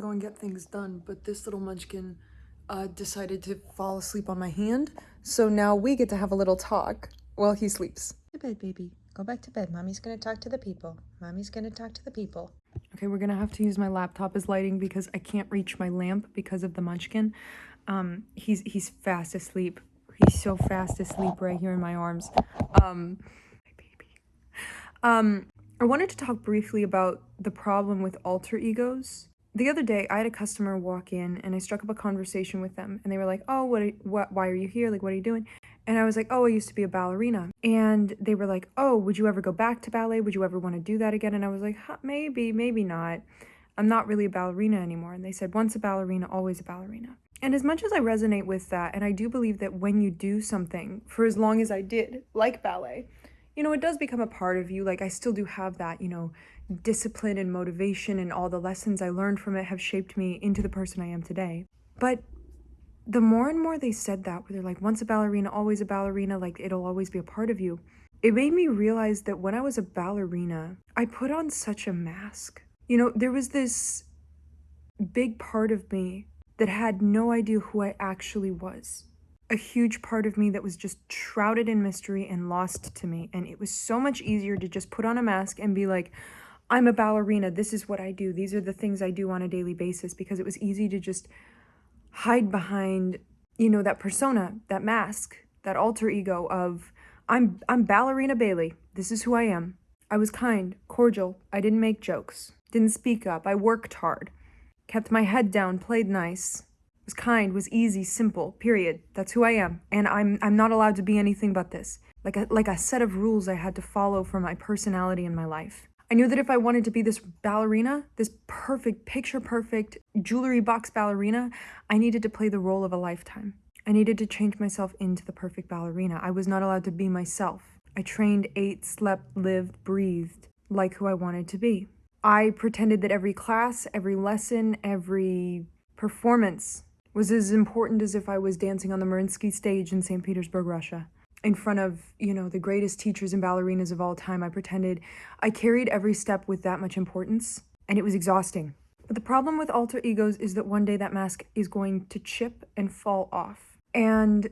go and get things done, but this little munchkin decided to fall asleep on my hand. So now we get to have a little talk while he sleeps. To bed, baby. Go back to bed. Mommy's gonna talk to the people. Mommy's gonna talk to the people. Okay, we're gonna have to use my laptop as lighting because I can't reach my lamp because of the munchkin. He's fast asleep. He's so fast asleep right here in my arms. My baby. I wanted to talk briefly about the problem with alter egos. The other day, I had a customer walk in and I struck up a conversation with them and they were like, oh, why are you here? Like, what are you doing? And I was like, oh, I used to be a ballerina. And they were like, oh, would you ever go back to ballet? Would you ever want to do that again? And I was like, maybe, maybe not. I'm not really a ballerina anymore. And they said, once a ballerina, always a ballerina. And as much as I resonate with that, and I do believe that when you do something for as long as I did, like ballet, you know, it does become a part of you. Like, I still do have that, you know, discipline and motivation, and all the lessons I learned from it have shaped me into the person I am today. But the more and more they said that, where they're like, once a ballerina, always a ballerina, like it'll always be a part of you, it made me realize that when I was a ballerina, I put on such a mask. You know, there was this big part of me that had no idea who I actually was. A huge part of me that was just shrouded in mystery and lost to me. And it was so much easier to just put on a mask and be like, I'm a ballerina, this is what I do, these are the things I do on a daily basis, because it was easy to just hide behind, you know, that persona, that mask, that alter ego of, I'm Ballerina Bailey, this is who I am. I was kind, cordial, I didn't make jokes, didn't speak up, I worked hard, kept my head down, played nice, was kind, was easy, simple, period. That's who I am. And I'm not allowed to be anything but this. Like a set of rules I had to follow for my personality in my life. I knew that if I wanted to be this ballerina, this perfect, picture-perfect, jewelry box ballerina, I needed to play the role of a lifetime. I needed to change myself into the perfect ballerina. I was not allowed to be myself. I trained, ate, slept, lived, breathed like who I wanted to be. I pretended that every class, every lesson, every performance was as important as if I was dancing on the Mariinsky stage in St. Petersburg, Russia. In front of, you know, the greatest teachers and ballerinas of all time, I pretended I carried every step with that much importance, and it was exhausting. But the problem with alter egos is that one day that mask is going to chip and fall off. And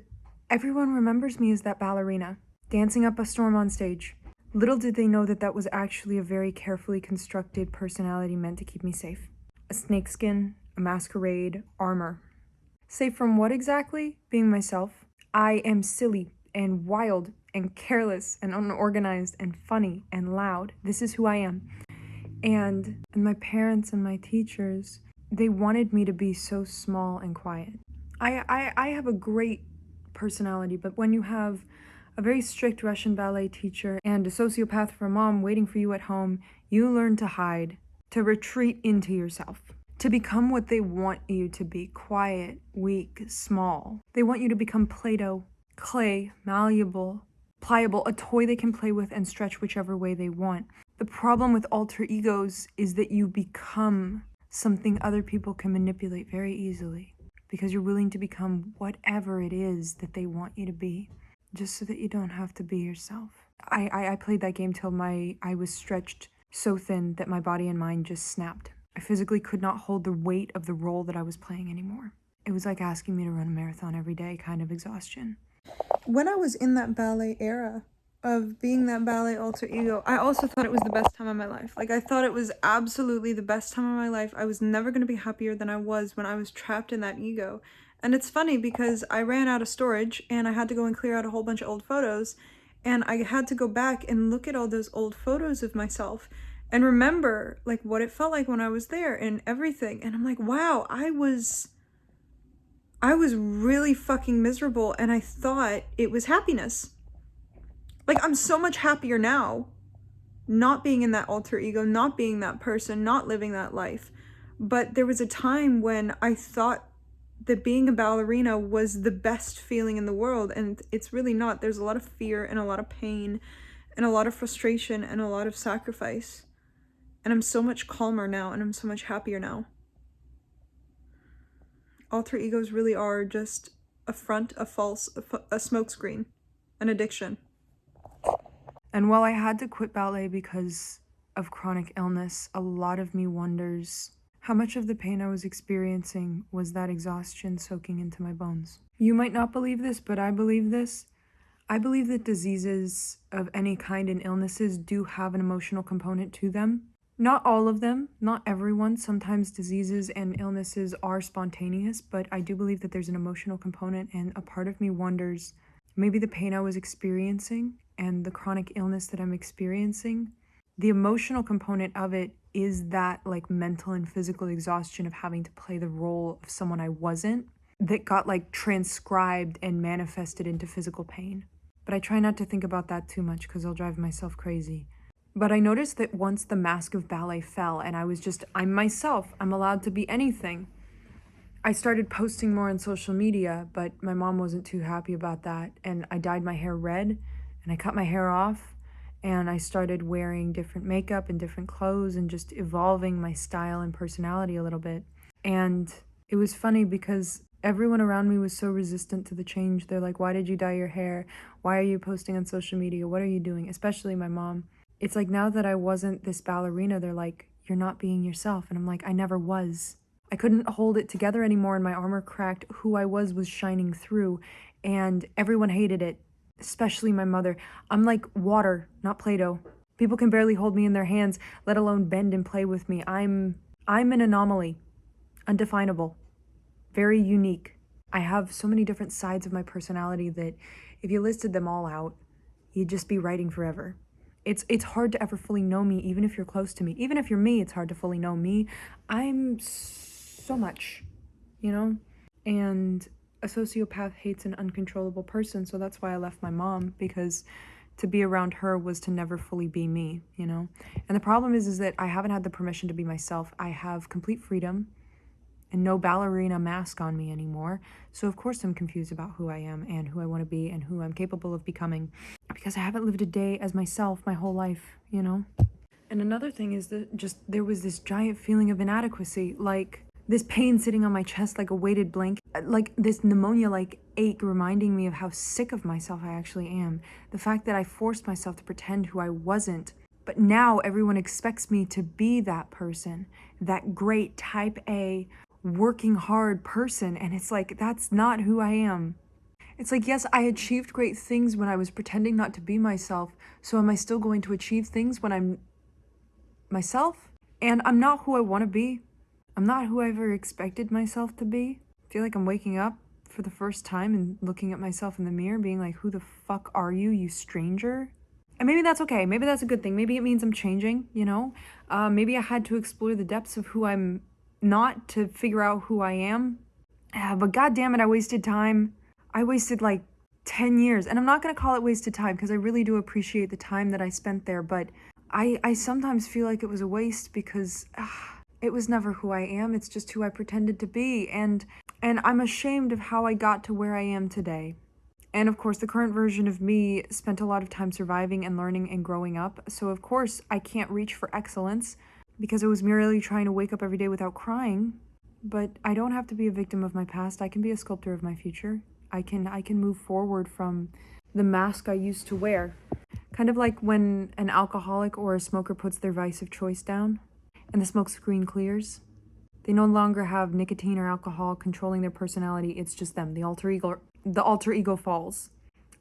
everyone remembers me as that ballerina, dancing up a storm on stage. Little did they know that that was actually a very carefully constructed personality meant to keep me safe. A snakeskin, a masquerade, armor. Safe from what exactly? Being myself. I am silly and wild and careless and unorganized and funny and loud. This is who I am. And my parents and my teachers, they wanted me to be so small and quiet. I have a great personality, but when you have a very strict Russian ballet teacher and a sociopath for a mom waiting for you at home, you learn to hide, to retreat into yourself, to become what they want you to be: quiet, weak, small. They want you to become Play-Doh, clay, malleable, pliable, a toy they can play with and stretch whichever way they want. The problem with alter egos is that you become something other people can manipulate very easily because you're willing to become whatever it is that they want you to be, just so that you don't have to be yourself. I played that game till I was stretched so thin that my body and mind just snapped. I physically could not hold the weight of the role that I was playing anymore. It was like asking me to run a marathon every day kind of exhaustion. When I was in that ballet era of being that ballet alter ego, I also thought it was the best time of my life. Like, I thought it was absolutely the best time of my life. I was never going to be happier than I was when I was trapped in that ego. And it's funny because I ran out of storage and I had to go and clear out a whole bunch of old photos. And I had to go back and look at all those old photos of myself and remember, like, what it felt like when I was there and everything. And I'm like, wow, I was really fucking miserable, and I thought it was happiness. Like, I'm so much happier now, not being in that alter ego, not being that person, not living that life. But there was a time when I thought that being a ballerina was the best feeling in the world, and it's really not. There's a lot of fear and a lot of pain and a lot of frustration and a lot of sacrifice. And I'm so much calmer now, and I'm so much happier now. Alter egos really are just a front, a false, a smokescreen, an addiction. And while I had to quit ballet because of chronic illness, a lot of me wonders How much of the pain I was experiencing was that exhaustion soaking into my bones? You might not believe this, but I believe this. I believe that diseases of any kind and illnesses do have an emotional component to them. Not all of them, not everyone. Sometimes diseases and illnesses are spontaneous, but I do believe that there's an emotional component, and a part of me wonders, maybe the pain I was experiencing and the chronic illness that I'm experiencing, the emotional component of it is that like mental and physical exhaustion of having to play the role of someone I wasn't, that got like transcribed and manifested into physical pain. But I try not to think about that too much because I'll drive myself crazy. But I noticed that once the mask of ballet fell and I was just, I'm myself, I'm allowed to be anything, I started posting more on social media, but my mom wasn't too happy about that. And I dyed my hair red and I cut my hair off and I started wearing different makeup and different clothes and just evolving my style and personality a little bit. And it was funny because everyone around me was so resistant to the change. They're like, why did you dye your hair? Why are you posting on social media? What are you doing? Especially my mom. It's like now that I wasn't this ballerina, they're like, you're not being yourself. And I'm like, I never was. I couldn't hold it together anymore and my armor cracked. Who I was shining through and everyone hated it, especially my mother. I'm like water, not Play-Doh. People can barely hold me in their hands, let alone bend and play with me. I'm an anomaly, undefinable, very unique. I have so many different sides of my personality that if you listed them all out, you'd just be writing forever. It's hard to ever fully know me, even if you're close to me. Even if you're me, it's hard to fully know me. I'm so much, you know? And a sociopath hates an uncontrollable person, so that's why I left my mom, because to be around her was to never fully be me, you know? And the problem is that I haven't had the permission to be myself. I have complete freedom and no ballerina mask on me anymore. So of course I'm confused about who I am and who I want to be and who I'm capable of becoming, because I haven't lived a day as myself my whole life, you know? And another thing is that just there was this giant feeling of inadequacy, like this pain sitting on my chest like a weighted blanket, like this pneumonia-like ache reminding me of how sick of myself I actually am. The fact that I forced myself to pretend who I wasn't, but now everyone expects me to be that person, that great type A, working hard person, and it's like, that's not who I am. It's like, yes, I achieved great things when I was pretending not to be myself, so am I still going to achieve things when I'm myself? And I'm not who I want to be. I'm not who I ever expected myself to be. I feel like I'm waking up for the first time and looking at myself in the mirror being like, who the fuck are you, you stranger? And maybe that's okay. Maybe that's a good thing. Maybe it means I'm changing, you know? Maybe I had to explore the depths of who I'm not to figure out who I am. But god damn it, I wasted time. I wasted like 10 years. And I'm not going to call it wasted time because I really do appreciate the time that I spent there. But I sometimes feel like it was a waste because it was never who I am. It's just who I pretended to be. And I'm ashamed of how I got to where I am today. And of course, the current version of me spent a lot of time surviving and learning and growing up. So of course, I can't reach for excellence because I was merely trying to wake up every day without crying. But I don't have to be a victim of my past. I can be a sculptor of my future. I can move forward from the mask I used to wear. Kind of like when an alcoholic or a smoker puts their vice of choice down and the smoke screen clears. They no longer have nicotine or alcohol controlling their personality. It's just them. The alter ego falls.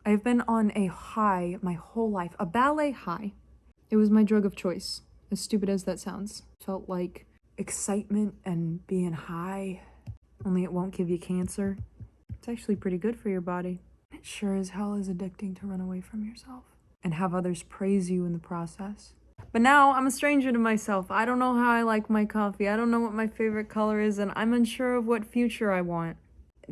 I've been on a high my whole life, a ballet high. It was my drug of choice. As stupid as that sounds. Felt like excitement and being high, only it won't give you cancer. It's actually pretty good for your body. It sure as hell is addicting to run away from yourself and have others praise you in the process. But now I'm a stranger to myself. I don't know how I like my coffee. I don't know what my favorite color is, and I'm unsure of what future I want.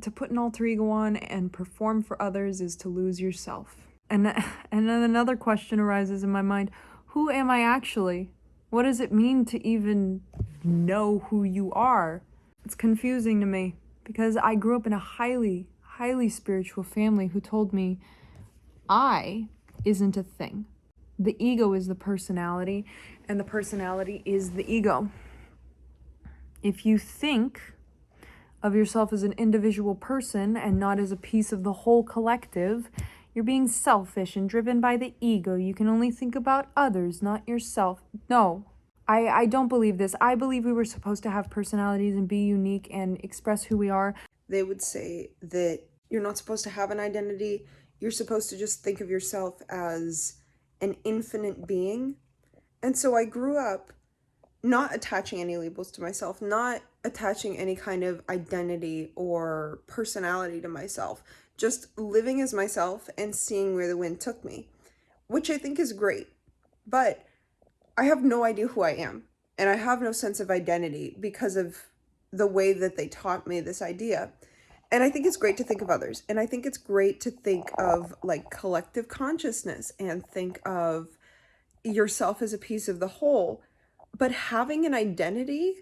To put an alter ego on and perform for others is to lose yourself. And then another question arises in my mind. Who am I actually? What does it mean to even know who you are? It's confusing to me because I grew up in a highly, highly spiritual family who told me I isn't a thing. The ego is the personality, and the personality is the ego. If you think of yourself as an individual person and not as a piece of the whole collective, you're being selfish and driven by the ego. You can only think about others, not yourself. No, I don't believe this. I believe we were supposed to have personalities and be unique and express who we are. They would say that you're not supposed to have an identity. You're supposed to just think of yourself as an infinite being. And so I grew up not attaching any labels to myself, not attaching any kind of identity or personality to myself, just living as myself and seeing where the wind took me, which I think is great. But I have no idea who I am, and I have no sense of identity because of the way that they taught me this idea. And I think it's great to think of others, and I think it's great to think of like collective consciousness and think of yourself as a piece of the whole. But having an identity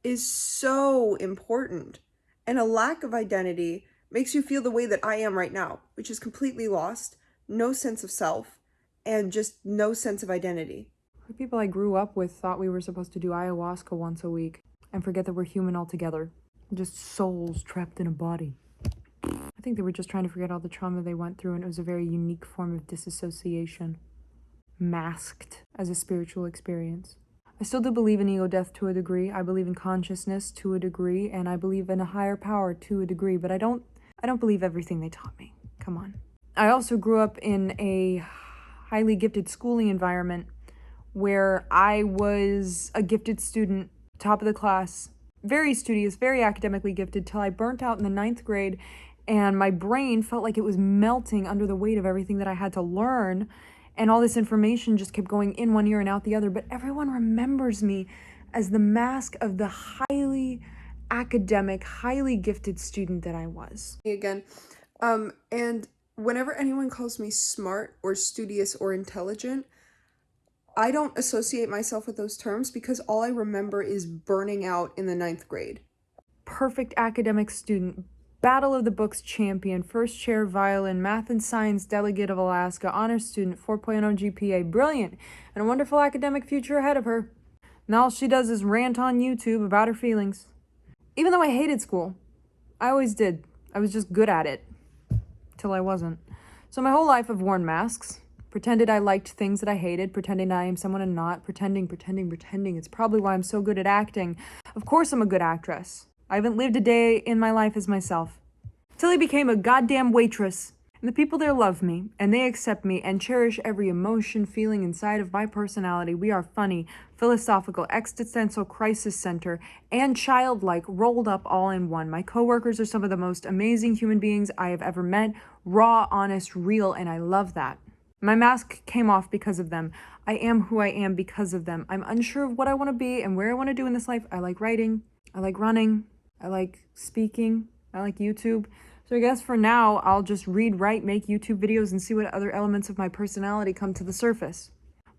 is so important, and a lack of identity makes you feel the way that I am right now, which is completely lost, no sense of self, and just no sense of identity. The people I grew up with thought we were supposed to do ayahuasca once a week and forget that we're human altogether. Just souls trapped in a body. I think they were just trying to forget all the trauma they went through, and it was a very unique form of disassociation, masked as a spiritual experience. I still do believe in ego death to a degree. I believe in consciousness to a degree, and I believe in a higher power to a degree, but I don't believe everything they taught me. Come on. I also grew up in a highly gifted schooling environment where I was a gifted student, top of the class, very studious, very academically gifted, till I burnt out in the 9th grade, and my brain felt like it was melting under the weight of everything that I had to learn, and all this information just kept going in one ear and out the other. But everyone remembers me as the mask of the highly academic, highly gifted student that I was. Again, and whenever anyone calls me smart or studious or intelligent, I don't associate myself with those terms because all I remember is burning out in the 9th grade. Perfect academic student, Battle of the Books champion, first chair violin, math and science delegate of Alaska, honor student, 4.0 GPA, brilliant, and a wonderful academic future ahead of her. And all she does is rant on YouTube about her feelings. Even though I hated school, I always did. I was just good at it. Till I wasn't. So my whole life I've worn masks. Pretended I liked things that I hated, pretending I am someone and not, pretending. It's probably why I'm so good at acting. Of course I'm a good actress. I haven't lived a day in my life as myself. Till I became a goddamn waitress. And the people there love me, and they accept me, and cherish every emotion, feeling inside of my personality. We are funny, philosophical, existential crisis center, and childlike, rolled up all in one. My coworkers are some of the most amazing human beings I have ever met. Raw, honest, real, and I love that. My mask came off because of them. I am who I am because of them. I'm unsure of what I want to be and where I want to do in this life. I like writing. I like running. I like speaking. I like YouTube. So I guess for now, I'll just read, write, make YouTube videos, and see what other elements of my personality come to the surface.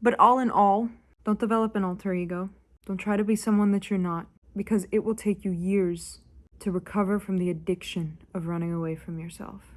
But all in all, don't develop an alter ego. Don't try to be someone that you're not, because it will take you years to recover from the addiction of running away from yourself.